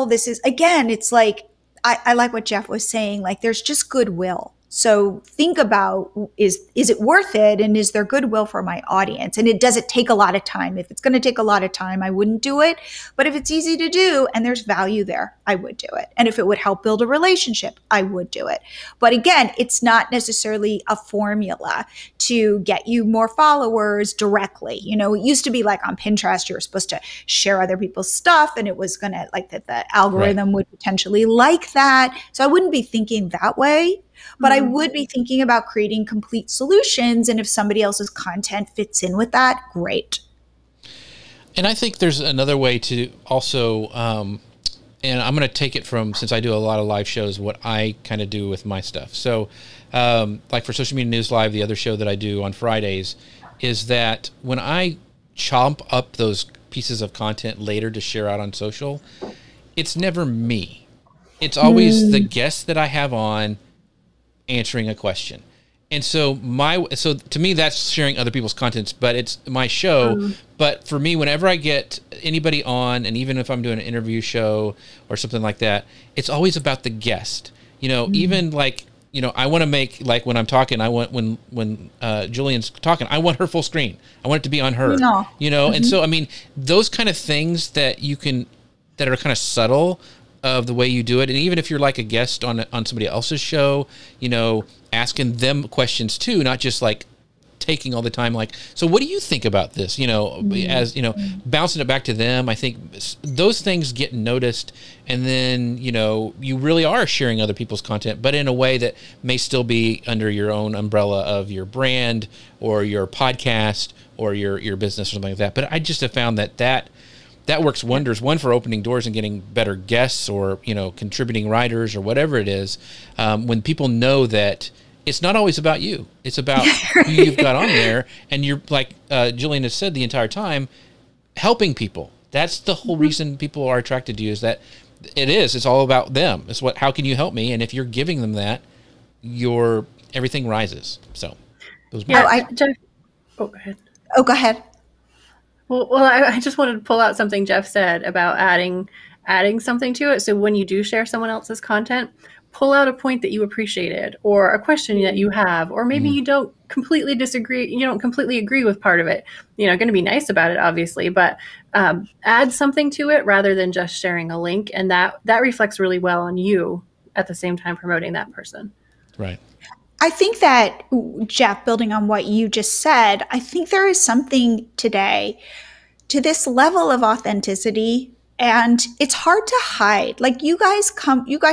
this is, again, it's like, I like what Jeff was saying, like there's just goodwill. So think about, is it worth it? And is there goodwill for my audience? And does it take a lot of time? If it's going to take a lot of time, I wouldn't do it. But if it's easy to do and there's value there, I would do it. And if it would help build a relationship, I would do it. But again, it's not necessarily a formula to get you more followers directly. You know, it used to be like on Pinterest, you were supposed to share other people's stuff and it was going to, like, that the algorithm would potentially like that. So I wouldn't be thinking that way. But I would be thinking about creating complete solutions. And if somebody else's content fits in with that, great. And I think there's another way to also, and I'm going to take it from, since I do a lot of live shows, what I kind of do with my stuff. So like for Social Media News Live, the other show that I do on Fridays, is that when I chomp up those pieces of content later to share out on social, it's never me. It's always the guest that I have on answering a question. And so so to me, that's sharing other people's contents, but it's my show. But for me, whenever I get anybody on, and even if I'm doing an interview show or something like that, it's always about the guest. You know, even like, you know, I want to make, like when I'm talking, I want, when Julian's talking, I want her full screen. I want it to be on her, you know? And so, I mean, those kind of things that you can, that are kind of subtle of the way you do it. And even if you're like a guest on somebody else's show, you know, asking them questions too, not just like taking all the time, like, so what do you think about this? You know, as, you know, bouncing it back to them. I think those things get noticed. And then, you know, you really are sharing other people's content, but in a way that may still be under your own umbrella of your brand or your podcast or your business or something like that. But I just have found that works wonders, one, for opening doors and getting better guests or, you know, contributing writers or whatever it is. When people know that it's not always about you, it's about who you've got on there. And you're, like Jillian has said the entire time, helping people. That's the whole reason people are attracted to you, is that it's all about them. It's how can you help me? And if you're giving them that, everything rises. So those Jeff, go ahead. Oh, go ahead. Well, I just wanted to pull out something Jeff said about adding something to it. So when you do share someone else's content, pull out a point that you appreciated or a question that you have, or maybe you don't completely disagree. You don't completely agree with part of it. You know, going to be nice about it, obviously, but add something to it rather than just sharing a link. And that reflects really well on you at the same time promoting that person. Right. I think that, Jeff, building on what you just said, I think there is something today to this level of authenticity, and it's hard to hide. Like, you guys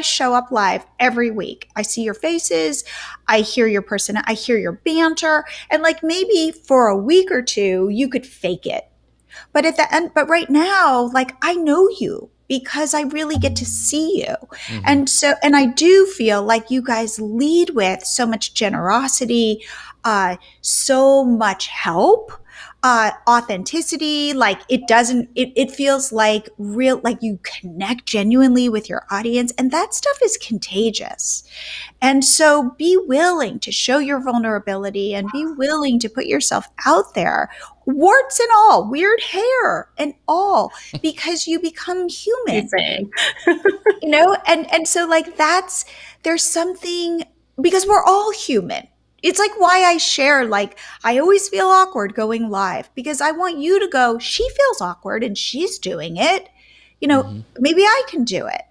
show up live every week. I see your faces, I hear your I hear your banter, and like maybe for a week or two you could fake it. But at the end, but right now, like, I know you because I really get to see you. And I do feel like you guys lead with so much generosity, so much help, authenticity. Like, it feels like real, like you connect genuinely with your audience, and that stuff is contagious. And so be willing to show your vulnerability and be willing to put yourself out there, warts and all, weird hair and all, because you become human. You know, and so like there's something, because we're all human. It's like why I share, like, I always feel awkward going live, because I want you to go, she feels awkward and she's doing it. You know, maybe I can do it.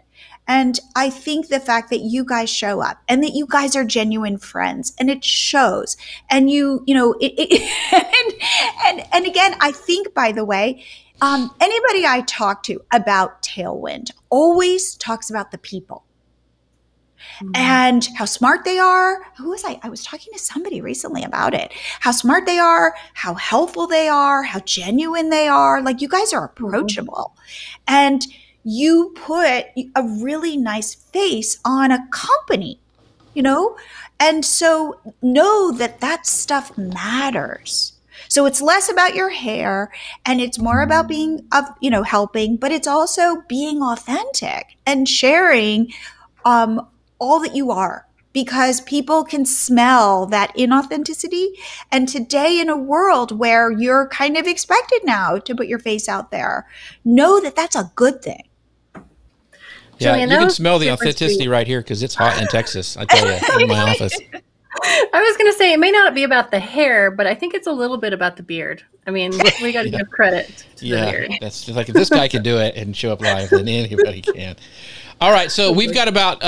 And I think the fact that you guys show up and that you guys are genuine friends, and it shows, and you know, and again, I think, by the way, anybody I talk to about Tailwind always talks about the people and how smart they are. Who was I? I was talking to somebody recently about it, how smart they are, how helpful they are, how genuine they are. Like, you guys are approachable, and you put a really nice face on a company, you know? And so know that stuff matters. So it's less about your hair and it's more about being, helping, but it's also being authentic and sharing all that you are, because people can smell that inauthenticity. And today, in a world where you're kind of expected now to put your face out there, know that that's a good thing. Yeah, Julian, you can smell the authenticity right here, because it's hot in Texas, I tell you, in my office. I was going to say it may not be about the hair, but I think it's a little bit about the beard. I mean, we got to give credit to the beard. That's just like if this guy can do it and show up live, then anybody can. All right, so we've got about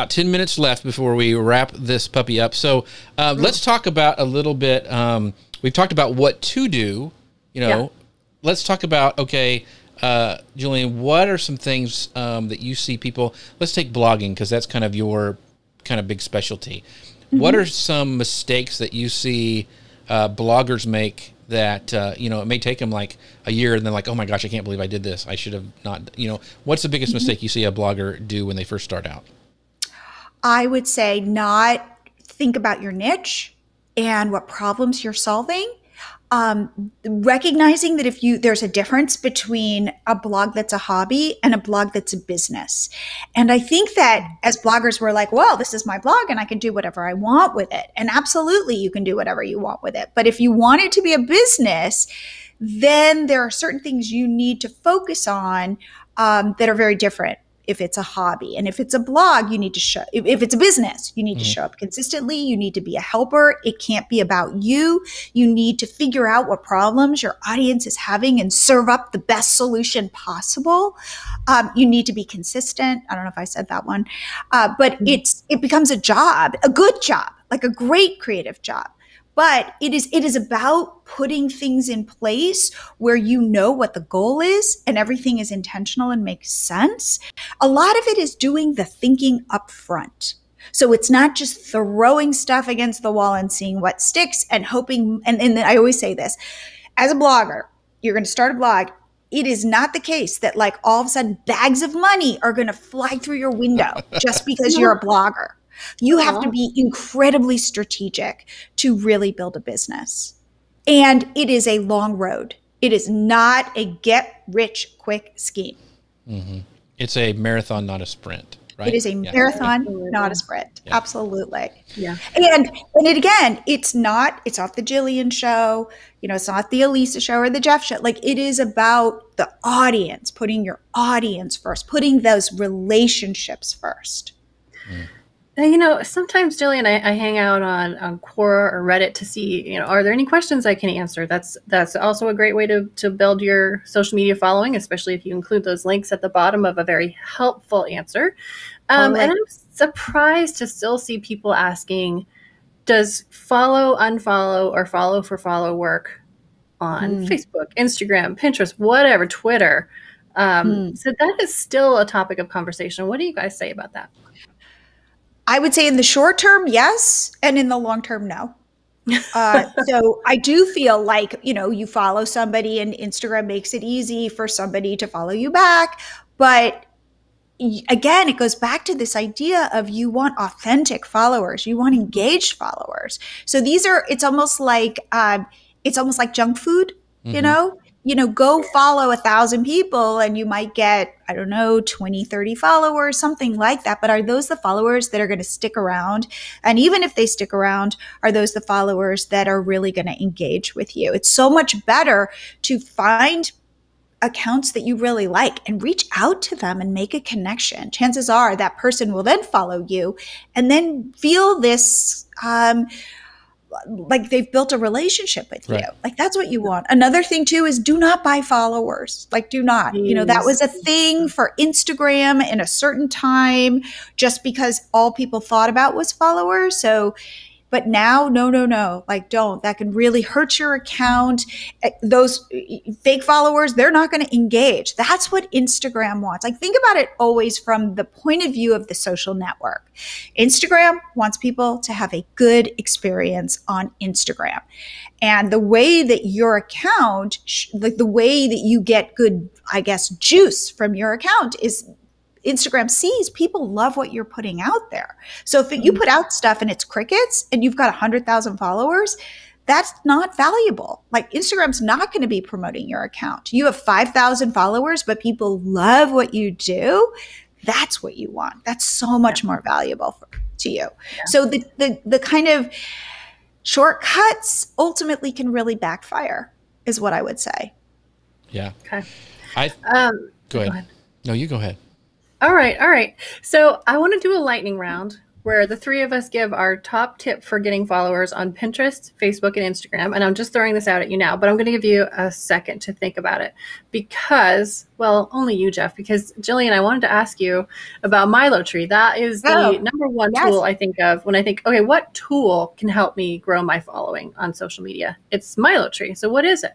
10 minutes left before we wrap this puppy up. So let's talk about a little bit. We've talked about what to do. Let's talk about Julian. What are some things that you see people? Let's take blogging because that's kind of your kind of big specialty. Mm-hmm. What are some mistakes that you see bloggers make that, it may take them like a year and then like, oh my gosh, I can't believe I did this. I should have not, what's the biggest mistake you see a blogger do when they first start out? I would say not think about your niche and what problems you're solving. Recognizing that there's a difference between a blog that's a hobby and a blog that's a business. And I think that as bloggers, we're like, well, this is my blog and I can do whatever I want with it. And absolutely, you can do whatever you want with it. But if you want it to be a business, then there are certain things you need to focus on that are very different. If it's a hobby, and if it's a blog, you need to show, if it's a business, you need to show up consistently. You need to be a helper. It can't be about you. You need to figure out what problems your audience is having and serve up the best solution possible. You need to be consistent. I don't know if I said that one, but it becomes a job, a good job, like a great creative job. But it is about putting things in place where you know what the goal is and everything is intentional and makes sense. A lot of it is doing the thinking up front. So it's not just throwing stuff against the wall and seeing what sticks and hoping. And I always say this, as a blogger, you're going to start a blog. It is not the case that like all of a sudden bags of money are going to fly through your window just because you're a blogger. You have to be incredibly strategic to really build a business. And it is a long road. It is not a get rich quick scheme. Mm-hmm. It's a marathon, not a sprint, right? It is a marathon, not a sprint. Yeah. Absolutely. Yeah. And it's not the Jillian show, it's not the Elisa show or the Jeff show. Like it is about the audience, putting your audience first, putting those relationships first. Mm. Sometimes, Jillian, I hang out on Quora or Reddit to see, are there any questions I can answer? That's also a great way to build your social media following, especially if you include those links at the bottom of a very helpful answer. And I'm surprised to still see people asking, does follow, unfollow, or follow for follow work on Facebook, Instagram, Pinterest, whatever, Twitter? So that is still a topic of conversation. What do you guys say about that? I would say in the short term, yes. And in the long term, no. So I do feel like, you follow somebody and Instagram makes it easy for somebody to follow you back. But again, it goes back to this idea of you want authentic followers. You want engaged followers. So it's almost like junk food, go follow 1,000 people and you might get, 20, 30 followers, something like that. But are those the followers that are going to stick around? And even if they stick around, are those the followers that are really going to engage with you? It's so much better to find accounts that you really like and reach out to them and make a connection. Chances are that person will then follow you and then feel this, like they've built a relationship with you. Like that's what you want. Another thing too is do not buy followers. Like do not, that was a thing for Instagram in a certain time just because all people thought about was followers. So, but now, no, like don't. That can really hurt your account. Those fake followers, they're not going to engage. That's what Instagram wants. Like think about it always from the point of view of the social network. Instagram wants people to have a good experience on Instagram. And the way that your account, like the way that you get good, juice from your account is Instagram sees people love what you're putting out there. So if you put out stuff and it's crickets and you've got 100,000 followers, that's not valuable. Like Instagram's not going to be promoting your account. You have 5,000 followers, but people love what you do. That's what you want. That's so much more valuable to you. Yeah. So the kind of shortcuts ultimately can really backfire is what I would say. Yeah. Okay. Go ahead. No, you go ahead. All right. So I want to do a lightning round where the three of us give our top tip for getting followers on Pinterest, Facebook, and Instagram. And I'm just throwing this out at you now, but I'm going to give you a second to think about it because, well, only you, Jeff, because Jillian, I wanted to ask you about MiloTree. That is the number one tool I think of when I think, okay, what tool can help me grow my following on social media? It's MiloTree. So what is it?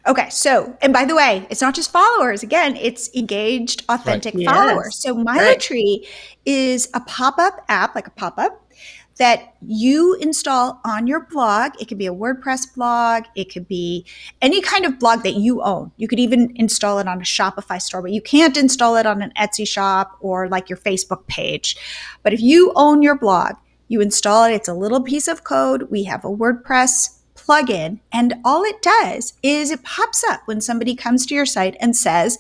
Okay, so, and by the way, it's not just followers. Again, it's engaged, authentic followers. So MiloTree is a pop-up app, like a pop-up, that you install on your blog. It could be a WordPress blog. It could be any kind of blog that you own. You could even install it on a Shopify store, but you can't install it on an Etsy shop or like your Facebook page. But if you own your blog, you install it. It's a little piece of code. We have a WordPress plugin, and all it does is it pops up when somebody comes to your site and says,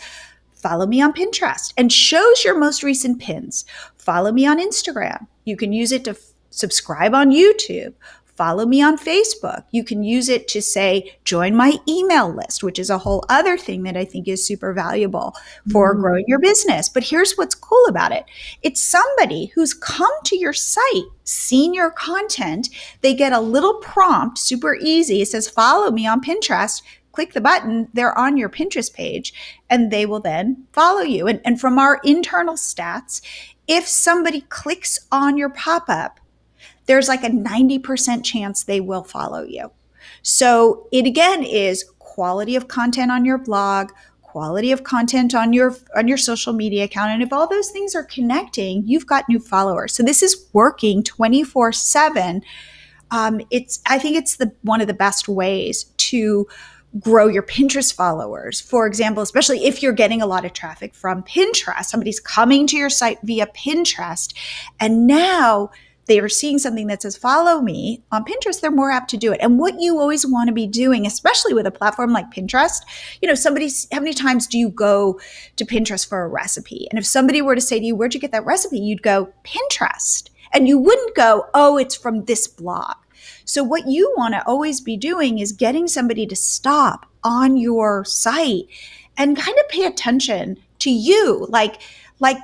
follow me on Pinterest, and shows your most recent pins. Follow me on Instagram. You can use it to subscribe on YouTube. Follow me on Facebook. You can use it to say, join my email list, which is a whole other thing that I think is super valuable for growing your business. But here's what's cool about it. It's somebody who's come to your site, seen your content. They get a little prompt, super easy. It says, follow me on Pinterest. Click the button, they're on your Pinterest page, and they will then follow you. And from our internal stats, if somebody clicks on your pop-up, there's like a 90% chance they will follow you. So it again is quality of content on your blog, quality of content on your social media account. And if all those things are connecting, you've got new followers. So this is working 24/7. I think it's one of the best ways to grow your Pinterest followers. For example, especially if you're getting a lot of traffic from Pinterest, somebody's coming to your site via Pinterest, and now they are seeing something that says, follow me on Pinterest, they're more apt to do it. And what you always want to be doing, especially with a platform like Pinterest, how many times do you go to Pinterest for a recipe? And if somebody were to say to you, where'd you get that recipe? You'd go, Pinterest. And you wouldn't go, oh, it's from this blog. So what you want to always be doing is getting somebody to stop on your site and kind of pay attention to you. Like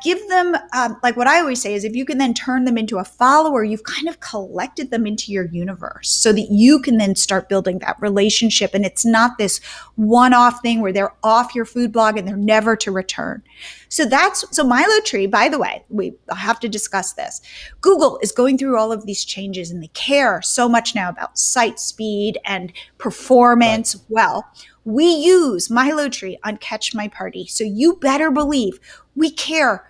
give them, like what I always say is if you can then turn them into a follower, you've kind of collected them into your universe so that you can then start building that relationship. And it's not this one-off thing where they're off your food blog and they're never to return. So MiloTree, by the way, I have to discuss this. Google is going through all of these changes and they care so much now about site speed and performance. Right. Well, we use MiloTree on Catch My Party. So you better believe we care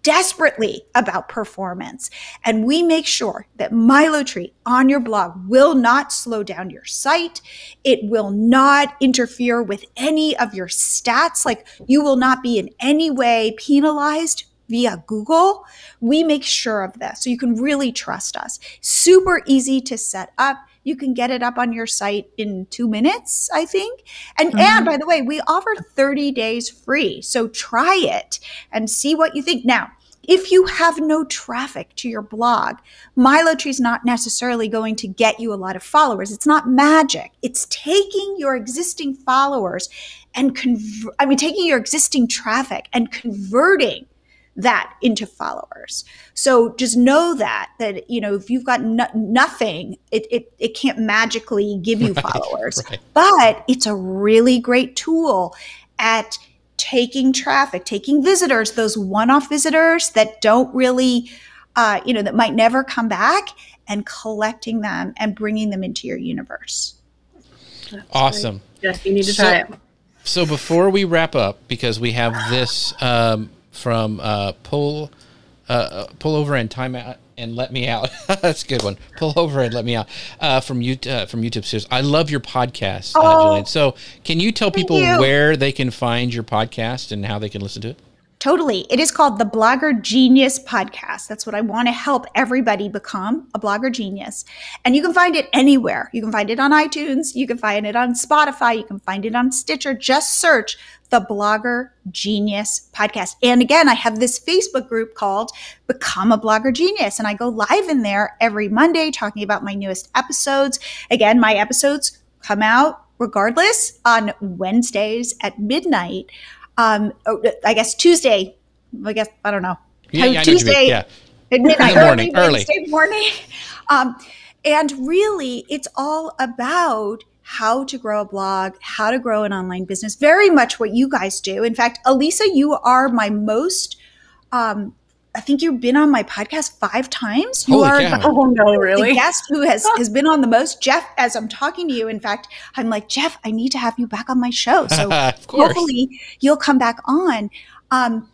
desperately about performance. And we make sure that MiloTree on your blog will not slow down your site. It will not interfere with any of your stats. Like you will not be in any way penalized via Google. We make sure of this. So you can really trust us. Super easy to set up. You can get it up on your site in 2 minutes, I think. And by the way, we offer 30 days free. So try it and see what you think. Now, if you have no traffic to your blog, MiloTree is not necessarily going to get you a lot of followers. It's not magic. It's taking your existing followers and taking your existing traffic and converting that into followers. So just know that if you've got nothing, it can't magically give you followers. Right. But it's a really great tool at taking traffic, taking visitors, those one-off visitors that don't really, that might never come back, and collecting them and bringing them into your universe. That's awesome. Yes, you need to try it. So before we wrap up, because we have this from pull over and time out and let me out. That's a good one. Pull over and let me out from YouTube series. I love your podcast, Jillian. So can you tell people where they can find your podcast and how they can listen to it? Totally. It is called the Blogger Genius Podcast. That's what I want to help everybody become, a blogger genius. And you can find it anywhere. You can find it on iTunes. You can find it on Spotify. You can find it on Stitcher. Just search the Blogger Genius Podcast. And again, I have this Facebook group called Become a Blogger Genius. And I go live in there every Monday talking about my newest episodes. Again, my episodes come out regardless on Wednesdays at midnight. I guess Tuesday. I don't know. Yeah, Tuesday. Yeah. At midnight, In the morning, early. Wednesday morning. And really, it's all about how to grow a blog, how to grow an online business, very much what you guys do. In fact, Elisa, you are my most, I think you've been on my podcast 5 times. You Holy are cow. Oh no, really? the guest who has been on the most. Jeff, as I'm talking to you, in fact, I'm like, Jeff, I need to have you back on my show. So Of course. hopefully you'll come back on.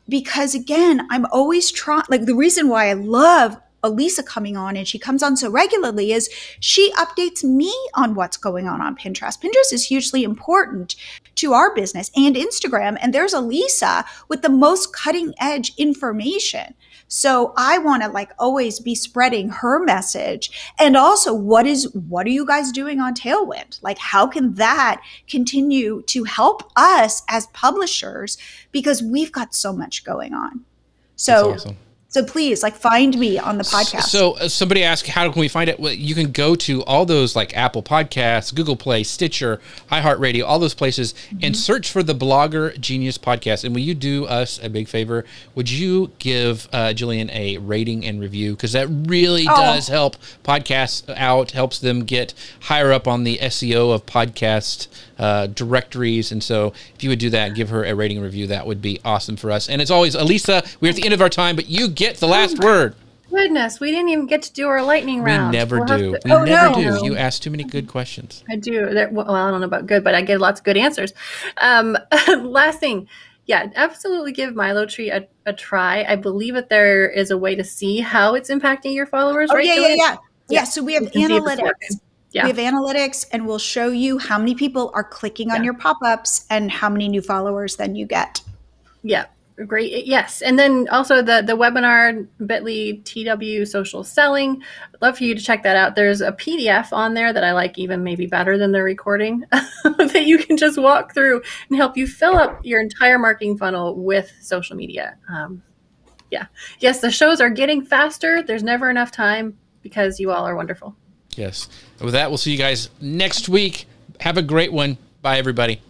Because again, I'm always trying, like the reason why I love Elisa coming on and she comes on so regularly is she updates me on what's going on Pinterest. Pinterest is hugely important to our business and Instagram. And there's Elisa with the most cutting edge information. So I want to like always be spreading her message. And also what are you guys doing on Tailwind? Like how can that continue to help us as publishers? Because we've got so much going on. So That's awesome. So please, like, find me on the podcast. So somebody asked, how can we find it? Well, you can go to all those like Apple Podcasts, Google Play, Stitcher, iHeartRadio, all those places, and search for the Blogger Genius Podcast. And will you do us a big favor? Would you give Jillian a rating and review? Because that really does help podcasts out, helps them get higher up on the SEO of podcast directories. And so if you would do that, give her a rating and review, that would be awesome for us. And as always, Elisa, we're at the end of our time, but you get the last word. Goodness, we didn't even get to do our lightning round. We never do. We Oh, never no. do. You ask too many good questions. I do. Well, I don't know about good, but I get lots of good answers. Last thing. Yeah, absolutely give Milo Tree a try. I believe that there is a way to see how it's impacting your followers. Oh, right? yeah. So we have You can see if it's analytics. working. Yeah. We have analytics, and we'll show you how many people are clicking on your pop-ups and how many new followers then you get. Yeah, great. Yes. And then also the webinar, bit.ly TW social selling. I'd love for you to check that out. There's a PDF on there that I like even maybe better than the recording that you can just walk through and help you fill up your entire marketing funnel with social media. Yes, the shows are getting faster. There's never enough time because you all are wonderful. Yes. And with that, we'll see you guys next week. Have a great one. Bye, everybody.